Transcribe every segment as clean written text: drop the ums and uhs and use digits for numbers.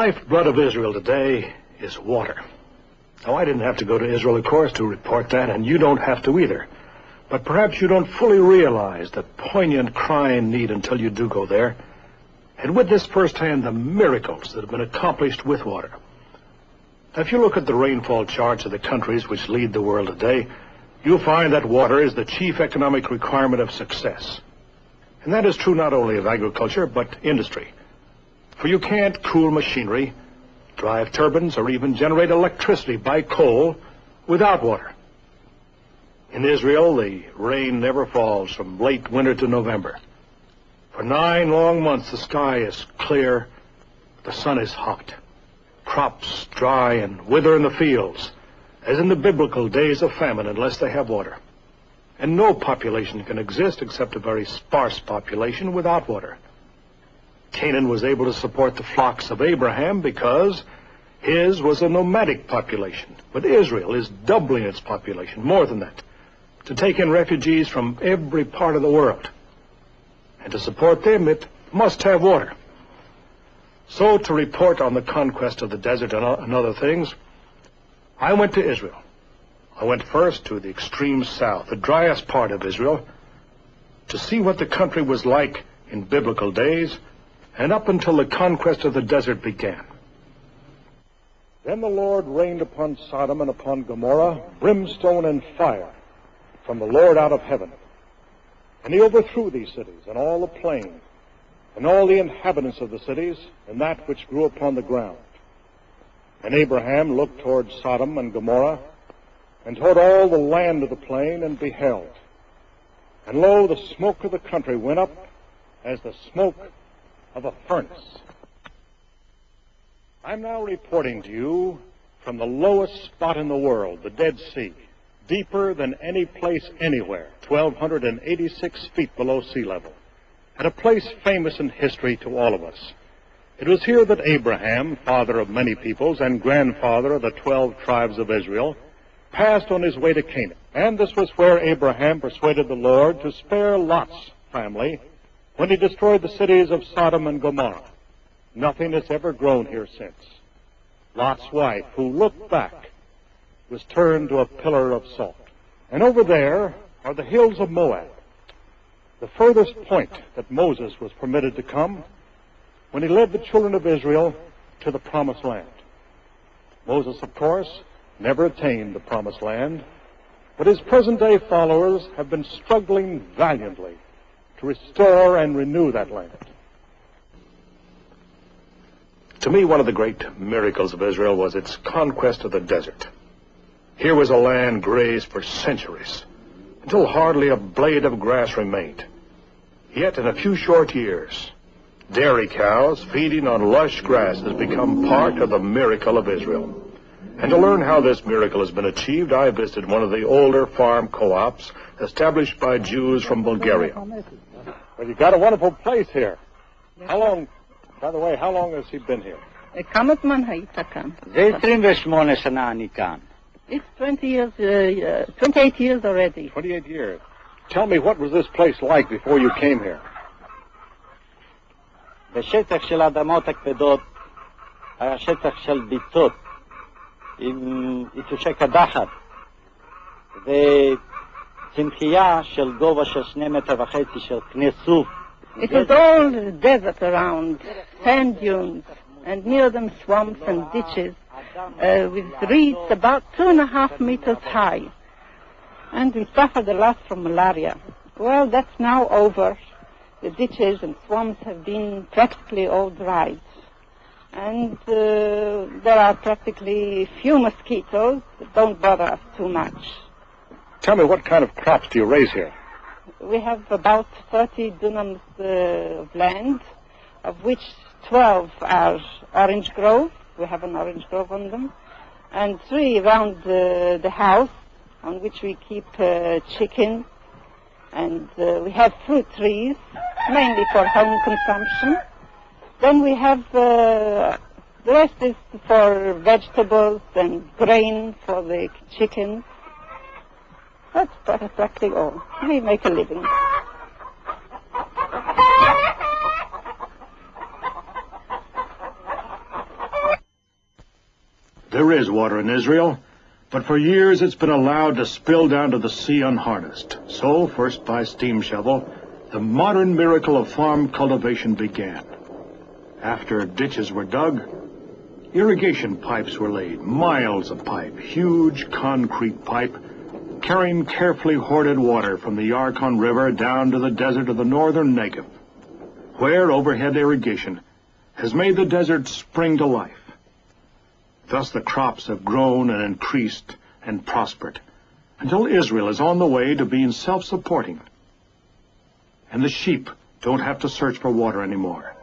lifeblood of Israel today is water. Now, I didn't have to go to Israel, of course, to report that, and you don't have to either. But perhaps you don't fully realize the poignant crying need until you do go there and witness firsthand the miracles that have been accomplished with water. Now, if you look at the rainfall charts of the countries which lead the world today, you'll find that water is the chief economic requirement of success. And that is true not only of agriculture, but industry. For you can't cool machinery, drive turbines, or even generate electricity by coal without water. In Israel, the rain never falls from late winter to November. For 9 long months, the sky is clear, the sun is hot. Crops dry and wither in the fields, as in the biblical days of famine, unless they have water. And no population can exist except a very sparse population without water. Canaan was able to support the flocks of Abraham because his was a nomadic population. But Israel is doubling its population, more than that, to take in refugees from every part of the world. And to support them, it must have water. So, to report on the conquest of the desert and other things, I went to Israel. I went first to the extreme south, the driest part of Israel, to see what the country was like in biblical days and up until the conquest of the desert began. Then the Lord rained upon Sodom and upon Gomorrah brimstone and fire from the Lord out of heaven. And he overthrew these cities and all the plain and all the inhabitants of the cities and that which grew upon the ground. And Abraham looked toward Sodom and Gomorrah and toward all the land of the plain and beheld. And lo, the smoke of the country went up as the smoke of a furnace. I'm now reporting to you from the lowest spot in the world, the Dead Sea, deeper than any place anywhere, 1,286 feet below sea level, at a place famous in history to all of us. It was here that Abraham, father of many peoples and grandfather of the 12 tribes of Israel, passed on his way to Canaan. And this was where Abraham persuaded the Lord to spare Lot's family when he destroyed the cities of Sodom and Gomorrah. Nothing has ever grown here since. Lot's wife, who looked back, was turned to a pillar of salt. And over there are the hills of Moab, the furthest point that Moses was permitted to come when he led the children of Israel to the Promised Land. Moses, of course, never attained the Promised Land, but his present-day followers have been struggling valiantly to restore and renew that land. To me, one of the great miracles of Israel was its conquest of the desert. Here was a land grazed for centuries, until hardly a blade of grass remained. Yet in a few short years, dairy cows feeding on lush grass has become part of the miracle of Israel. And to learn how this miracle has been achieved, I visited one of the older farm co-ops established by Jews from Bulgaria. Well, you've got a wonderful place here. How long, by the way, how long has he been here? כמה זמן היית כאן? זה 28 שנה אני כאן. It's 28 years already. 28 years. Tell me, what was this place like before you came here? בשטח של האדמות הכבדות היה שטח של ביצות עם יתושי קדחת וצמחייה של גובה של 2.5 מטר של קנה סוף. It was all desert around, sand dunes, and near them swamps and ditches with reeds about 2.5 meters high. And we suffered a lot from malaria. Well, that's now over. The ditches and swamps have been practically all dried. And there are practically few mosquitoes that don't bother us too much. Tell me, what kind of crops do you raise here? We have about 30 dunams of land, of which 12 are orange grove. We have an orange grove on them. And 3 around the house, on which we keep chicken. And we have fruit trees, mainly for home consumption. Then we have, the rest is for vegetables and grain for the chickens. That's practically all. We make a living. There is water in Israel, but for years it's been allowed to spill down to the sea unharnessed. So, first by steam shovel, the modern miracle of farm cultivation began. After ditches were dug, irrigation pipes were laid, miles of pipe, huge concrete pipe, carrying carefully hoarded water from the Yarkon River down to the desert of the northern Negev, where overhead irrigation has made the desert spring to life. Thus the crops have grown and increased and prospered, until Israel is on the way to being self-supporting. And the sheep don't have to search for water anymore.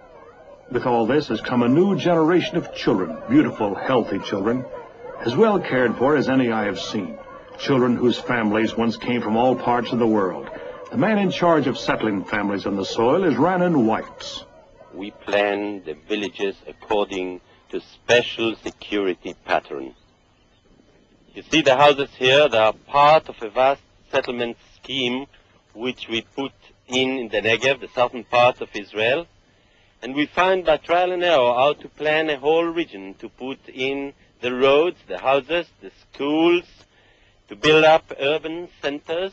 With all this has come a new generation of children, beautiful, healthy children, as well cared for as any I have seen. Children whose families once came from all parts of the world. The man in charge of settling families on the soil is Rannan Whites. We plan the villages according to special security pattern. You see the houses here, they are part of a vast settlement scheme which we put in the Negev, the southern part of Israel. And we find by trial and error how to plan a whole region, to put in the roads, the houses, the schools, to build up urban centers.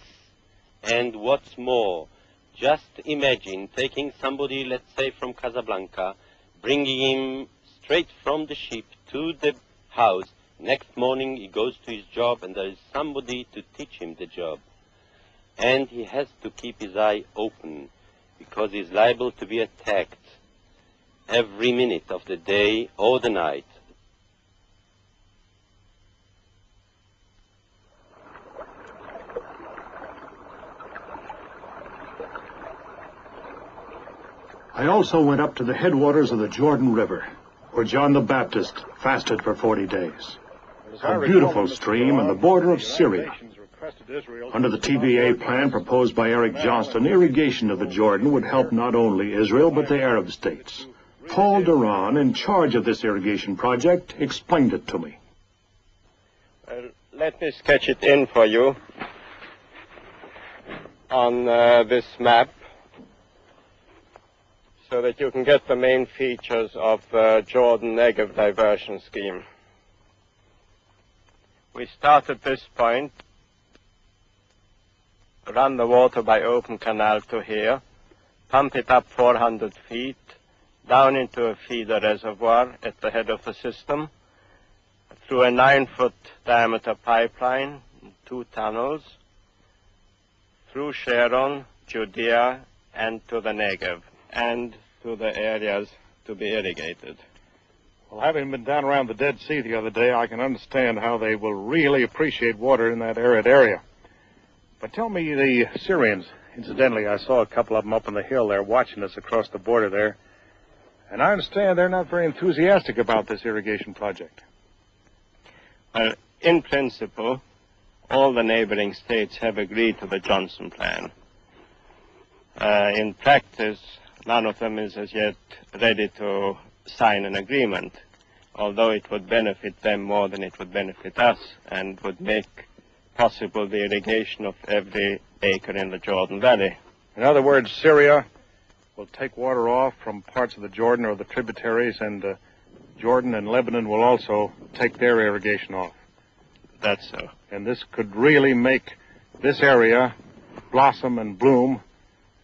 And what's more, just imagine taking somebody, let's say from Casablanca, bringing him straight from the ship to the house. Next morning he goes to his job and there is somebody to teach him the job. And he has to keep his eye open because he's liable to be attacked every minute of the day or the night. I also went up to the headwaters of the Jordan River, where John the Baptist fasted for 40 days. A beautiful stream on the border of Syria. Under the TVA plan proposed by Eric Johnston, irrigation of the Jordan would help not only Israel but the Arab states. Paul Duran, in charge of this irrigation project, explained it to me. Let me sketch it in for you on this map, so that you can get the main features of the Jordan-Negev diversion scheme. We start at this point, run the water by open canal to here, pump it up 400 feet, down into a feeder reservoir at the head of the system, through a 9-foot diameter pipeline, 2 tunnels, through Sharon, Judea, and to the Negev, and to the areas to be irrigated. Well, having been down around the Dead Sea the other day, I can understand how they will really appreciate water in that arid area. But tell me, the Syrians, incidentally, I saw a couple of them up on the hill there watching us across the border there, and I understand they're not very enthusiastic about this irrigation project. Well, in principle, all the neighboring states have agreed to the Johnson plan. In practice, none of them is as yet ready to sign an agreement, although it would benefit them more than it would benefit us and would make possible the irrigation of every acre in the Jordan Valley. In other words, Syria will take water off from parts of the Jordan or the tributaries, and Jordan and Lebanon will also take their irrigation off. That's so. And this could really make this area blossom and bloom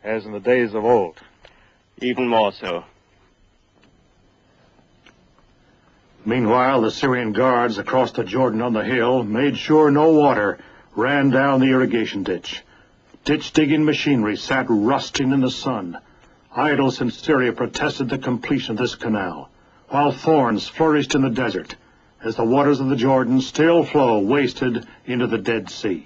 as in the days of old. Even more so. Meanwhile, the Syrian guards across the Jordan on the hill made sure no water ran down the irrigation ditch. Ditch-digging machinery sat rusting in the sun. Idle since Syria protested the completion of this canal, while thorns flourished in the desert as the waters of the Jordan still flow wasted into the Dead Sea.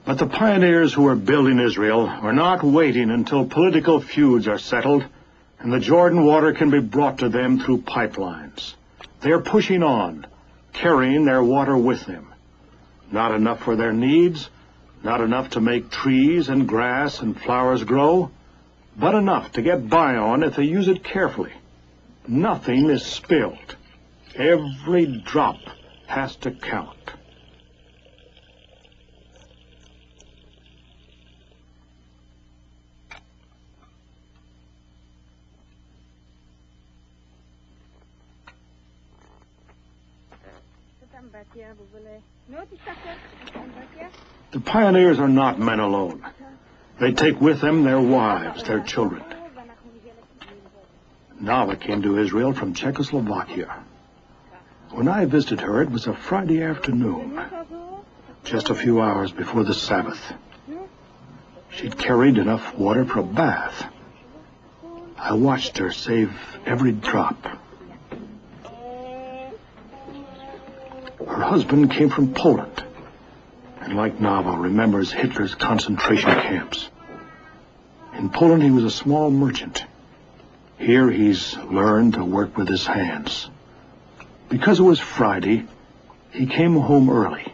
But the pioneers who are building Israel are not waiting until political feuds are settled and the Jordan water can be brought to them through pipelines. They are pushing on, carrying their water with them. Not enough for their needs, not enough to make trees and grass and flowers grow, but enough to get by on if they use it carefully. Nothing is spilled. Every drop has to count. The pioneers are not men alone. They take with them their wives, their children. Nava came to Israel from Czechoslovakia. When I visited her, it was a Friday afternoon, just a few hours before the Sabbath. She'd carried enough water for a bath. I watched her save every drop. Her husband came from Poland, and like Nava, remembers Hitler's concentration camps. In Poland, he was a small merchant. Here, he's learned to work with his hands. Because it was Friday, he came home early.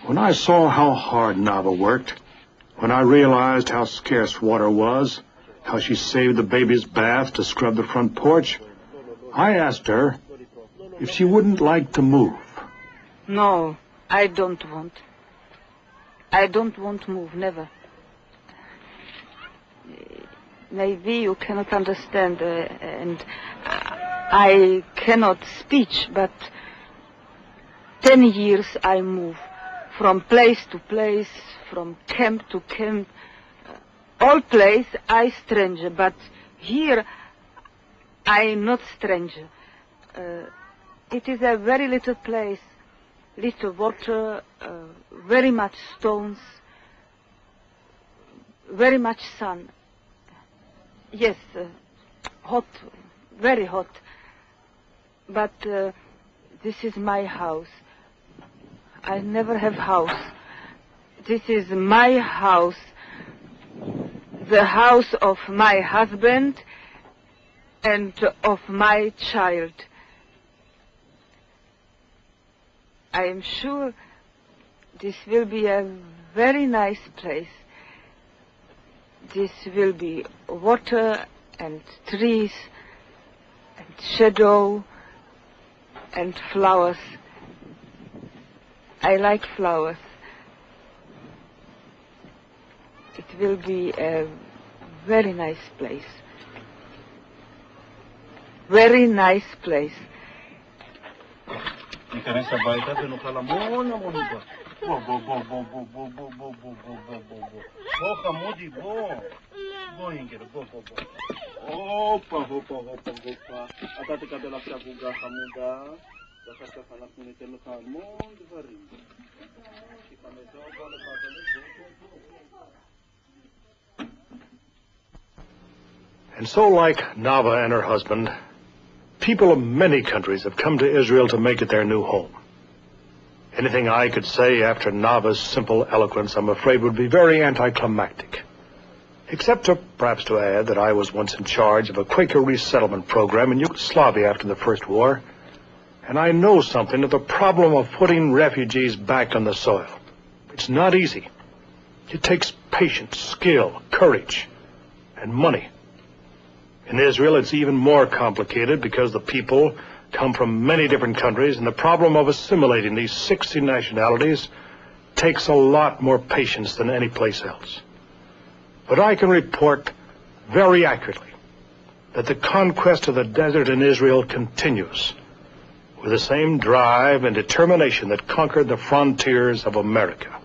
When I saw how hard Nava worked, when I realized how scarce water was, how she saved the baby's bath to scrub the front porch, I asked her if she wouldn't like to move. No, I don't want. I don't want to move, never. Maybe you cannot understand, and I cannot speak, but 10 years I move. From place to place, from camp to camp, all place I stranger, but here I not stranger. It is a very little place, little water, very much stones, very much sun. Yes, hot, very hot. But this is my house. I never have house. This is my house, the house of my husband and of my child. I am sure this will be a very nice place. This will be water and trees and shadow and flowers. I like flowers. It will be a very nice place. Very nice place. ניכנס הביתה ונאכל המון המון עוגה. בוא, בוא, בוא, בוא, בוא, בוא, בוא, בוא, בוא, בוא, בוא, בוא, בוא. בוא, חמודי, בוא. בוא, אינגל, בוא, בוא, בוא. הופה, הופה, הופה, הופה. אתה תקבל עכשיו עוגה חמודה, ואחר כך אנחנו ניתן לך המון דברים. And so, like Nava and her husband, people of many countries have come to Israel to make it their new home. Anything I could say after Nava's simple eloquence, I'm afraid, would be very anticlimactic. Except perhaps to add that I was once in charge of a Quaker resettlement program in Yugoslavia after the First War, and I know something of the problem of putting refugees back on the soil. It's not easy. It takes patience, skill, courage, and money. In Israel, it's even more complicated because the people come from many different countries, and the problem of assimilating these 60 nationalities takes a lot more patience than any place else. But I can report very accurately that the conquest of the desert in Israel continues with the same drive and determination that conquered the frontiers of America.